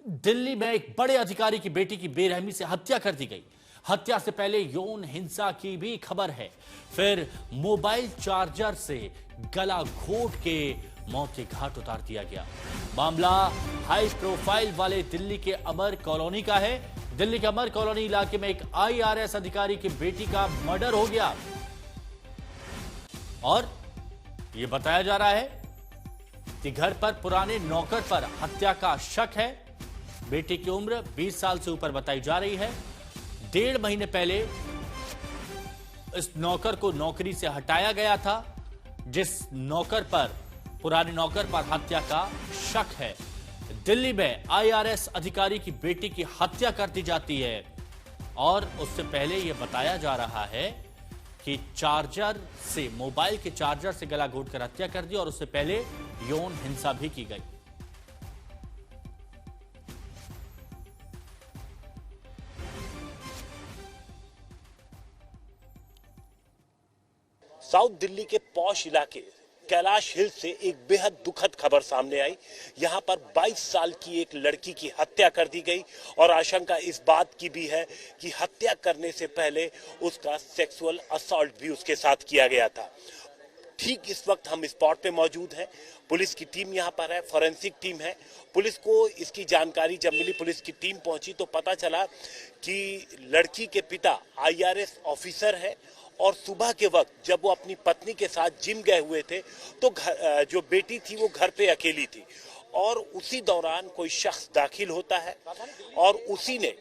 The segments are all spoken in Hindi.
दिल्ली में एक बड़े अधिकारी की बेटी की बेरहमी से हत्या कर दी गई। हत्या से पहले यौन हिंसा की भी खबर है। फिर मोबाइल चार्जर से गला घोट के मौत के घाट उतार दिया गया। मामला हाई प्रोफाइल वाले दिल्ली के अमर कॉलोनी का है। दिल्ली के अमर कॉलोनी इलाके में एक आईआरएस अधिकारी की बेटी का मर्डर हो गया और यह बताया जा रहा है कि घर पर पुराने नौकर पर हत्या का शक है। बेटी की उम्र 20 साल से ऊपर बताई जा रही है। 1.5 महीने पहले इस नौकर को नौकरी से हटाया गया था, जिस नौकर पर पुराने नौकर पर हत्या का शक है। दिल्ली में आईआरएस अधिकारी की बेटी की हत्या कर दी जाती है और उससे पहले यह बताया जा रहा है कि चार्जर से, मोबाइल के चार्जर से गला घोटकर हत्या कर दी और उससे पहले यौन हिंसा भी की गई। साउथ दिल्ली के पॉश इलाके कैलाश हिल से एक बेहद दुखद खबर सामने आई। यहां पर 22 साल की एक लड़की की हत्या कर दी गई और आशंका इस बात की भी है कि हत्या करने से पहले उसका सेक्सुअल असॉल्ट भी उसके साथ किया गया था। ठीक इस वक्त हम स्पॉट पे मौजूद हैं। पुलिस की टीम यहां पर है, फॉरेंसिक टीम है। पुलिस को इसकी जानकारी जब मिली, पुलिस की टीम पहुंची तो पता चला कि लड़की के पिता आईआरएस ऑफिसर है और सुबह के वक्त जब वो अपनी पत्नी के साथ जिम गए हुए थे तो जो बेटी थी वो घर पे अकेली थी और उसी दौरान कोई शख्स दाखिल होता है और उसी ने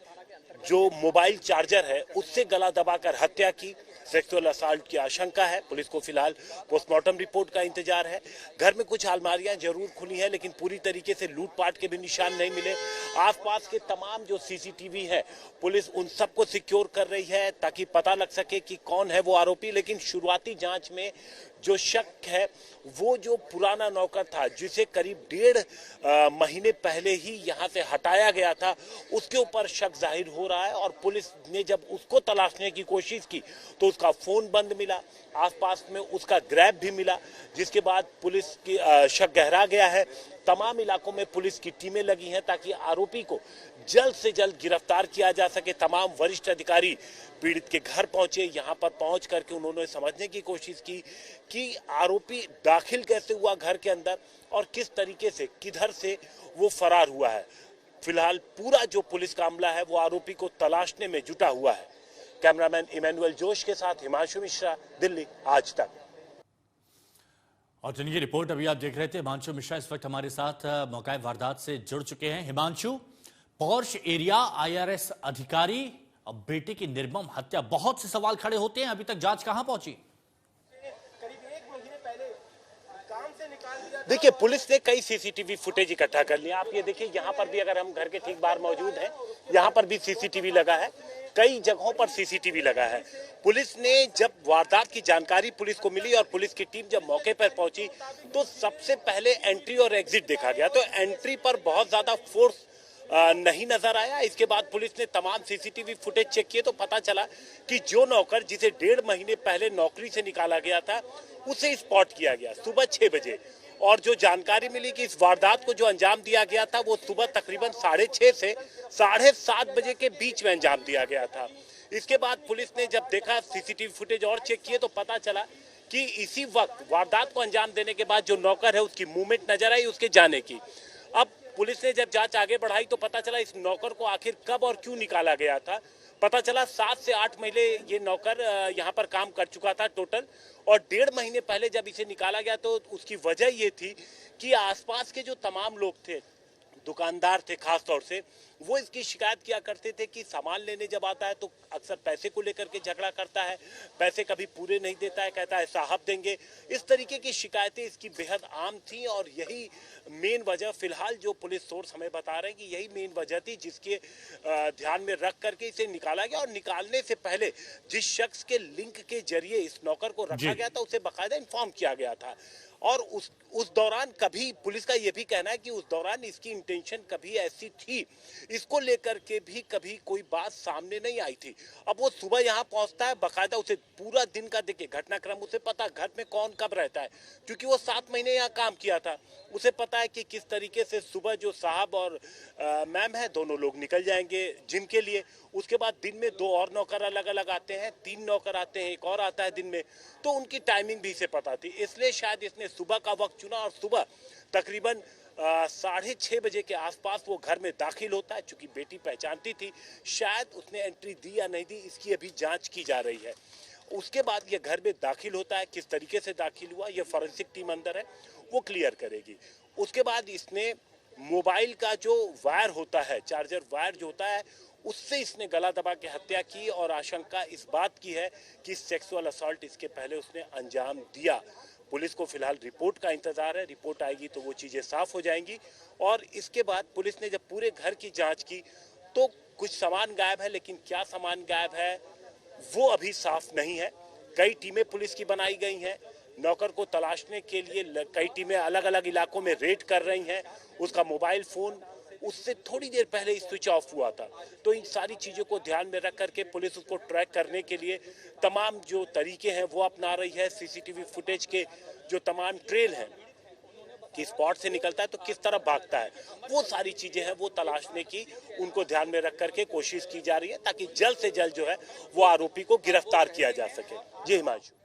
जो मोबाइल चार्जर है उससे गला दबाकर हत्या की। सेक्सुअल असॉल्ट की आशंका है। पुलिस को फिलहाल पोस्टमार्टम रिपोर्ट का इंतजार है। घर में कुछ अलमारियां जरूर खुली हैं लेकिन पूरी तरीके से लूटपाट के भी निशान नहीं मिले। आसपास के तमाम जो सीसीटीवी है पुलिस उन सबको सिक्योर कर रही है ताकि पता लग सके कि कौन है वो आरोपी। लेकिन शुरुआती जांच में जो शक है वो जो पुराना नौकर था जिसे करीब 1.5 महीने पहले ही यहां से हटाया गया था, उसके ऊपर शक जाहिर हो रहा है। और पुलिस ने जब उसको तलाशने की कोशिश की तो उसका फोन बंद मिला, आसपास में उसका ग्रैब भी मिला, जिसके बाद पुलिस की शक गहरा गया है। तमाम इलाकों में पुलिस की टीमें लगी हैं ताकि आरोपी को जल्द से जल्द गिरफ्तार किया जा सके। तमाम वरिष्ठ अधिकारी पीड़ित के घर पहुंचे। यहां पर पहुंच करके उन्होंने समझने की कोशिश की कि आरोपी दाखिल कैसे हुआ घर के अंदर और किस तरीके से, किधर से वो फरार हुआ है। फिलहाल पूरा जो पुलिस का अमला है वो आरोपी को तलाशने में जुटा हुआ है। कैमरामैन इमैनुअल जोश के साथ हिमांशु मिश्रा, दिल्ली आज तक। और जिनकी रिपोर्ट अभी आप देख रहे थे, हिमांशु मिश्रा इस वक्त हमारे साथ मौका वारदात से जुड़ चुके हैं। हिमांशु, पॉर्श एरिया, आईआरएस अधिकारी और बेटे की निर्मम हत्या, बहुत से सवाल खड़े होते हैं। अभी तक जांच कहां पहुंची? देखिए, पुलिस ने कई सीसीटीवी फुटेज इकट्ठा कर लिया। आप ये देखिए, यहाँ पर भी अगर हम घर के ठीक बाहर मौजूद हैं, यहाँ पर भी सीसीटीवी लगा है। कई जगहों पर सीसीटीवी लगा है। पुलिस ने जब वारदात की जानकारी पुलिस को मिली और पुलिस की टीम जब मौके पर पहुंची तो सबसे पहले एंट्री और एग्जिट देखा गया। तो एंट्री पर बहुत ज्यादा फोर्स नहीं नजर आया। इसके बाद पुलिस ने तमाम सीसीटीवी फुटेज चेक किए तो पता चला कि जो नौकर जिसे 1.5 महीने पहले नौकरी से निकाला गया था उसे स्पॉट किया गया सुबह 6 बजे। और जो जानकारी मिली कि इस वारदात को जो अंजाम दिया गया था वो सुबह तकरीबन 6:30 से 7:30 बजे के बीच में अंजाम दिया गया था। इसके बाद पुलिस ने जब देखा, सीसीटीवी फुटेज और चेक किए तो पता चला कि इसी वक्त वारदात को अंजाम देने के बाद जो नौकर है उसकी मूवमेंट नजर आई उसके जाने की। अब पुलिस ने जब जांच आगे बढ़ाई तो पता चला इस नौकर को आखिर कब और क्यों निकाला गया था। पता चला 7 से 8 महीने ये नौकर यहाँ पर काम कर चुका था टोटल, और 1.5 महीने पहले जब इसे निकाला गया तो उसकी वजह ये थी कि आसपास के जो तमाम लोग थे, दुकानदार थे खास तौर से, वो इसकी शिकायत किया करते थे कि सामान लेने जब आता है तो अक्सर पैसे को लेकर के झगड़ा करता है, पैसे कभी पूरे नहीं देता है, कहता है साहब देंगे। इस तरीके की शिकायतें इसकी बेहद आम थी और यही मेन वजह, फिलहाल जो पुलिस सोर्स हमें बता रहे हैं कि यही मेन वजह थी जिसके ध्यान में रख करके इसे निकाला गया। और निकालने से पहले जिस शख्स के लिंक के जरिए इस नौकर को रखा गया था उसे बाकायदा इन्फॉर्म किया गया था। और उस दौरान कभी पुलिस का यह भी कहना है कि उस दौरान इसकी इंटेंशन कभी ऐसी थी, इसको लेकर के भी कभी कोई बात सामने नहीं आई थी। अब वो सुबह यहाँ पहुंचता है, बाकायदा उसे पूरा दिन का देखिए घटनाक्रम उसे पता, घर में कौन कब रहता है, क्योंकि वो 7 महीने यहाँ काम किया था। उसे पता है कि किस तरीके से सुबह जो साहब और मैम है दोनों लोग निकल जाएंगे जिम के लिए, उसके बाद दिन में 2 और नौकर अलग अलग आते हैं, 3 नौकर आते हैं, एक और आता है दिन में, तो उनकी टाइमिंग भी इसे पता थी। इसलिए शायद इसने सुबह का वक्त चुना और सुबह तकरीबन 6:30 बजे के आसपास वो घर में दाखिल होता है। चूंकि बेटी पहचानती थी, शायद उसने एंट्री दी या नहीं दी, इसकी अभी जांच की जा रही है। उसके बाद ये घर में दाखिल होता है, किस तरीके से दाखिल हुआ ये फॉरेंसिक टीम अंदर है वो क्लियर करेगी। उसके बाद इसने मोबाइल का जो वायर होता है, चार्जर वायर जो होता है, उससे इसने गला दबा के हत्या की और आशंका इस बात की है कि सेक्सुअल असॉल्ट इसके पहले उसने अंजाम दिया। पुलिस को फिलहाल रिपोर्ट का इंतजार है, रिपोर्ट आएगी तो वो चीजें साफ हो जाएंगी। और इसके बाद पुलिस ने जब पूरे घर की जांच की तो कुछ सामान गायब है, लेकिन क्या सामान गायब है वो अभी साफ नहीं है। कई टीमें पुलिस की बनाई गई हैं, नौकर को तलाशने के लिए कई टीमें अलग अलग इलाकों में रेड कर रही हैं। उसका मोबाइल फोन उससे थोड़ी देर पहले स्विच ऑफ हुआ था। तो इन सारी चीजों को ध्यान में रख करके पुलिस उसको ट्रैक करने के लिए तमाम जो तरीके हैं वो अपना रही है। सीसीटीवी फुटेज के जो तमाम ट्रेल हैं कि स्पॉट से निकलता है तो किस तरफ भागता है, वो सारी चीजें हैं वो तलाशने की उनको ध्यान में रख करके कोशिश की जा रही है, ताकि जल्द से जल्द जो है वो आरोपी को गिरफ्तार किया जा सके। जी हिमांशु।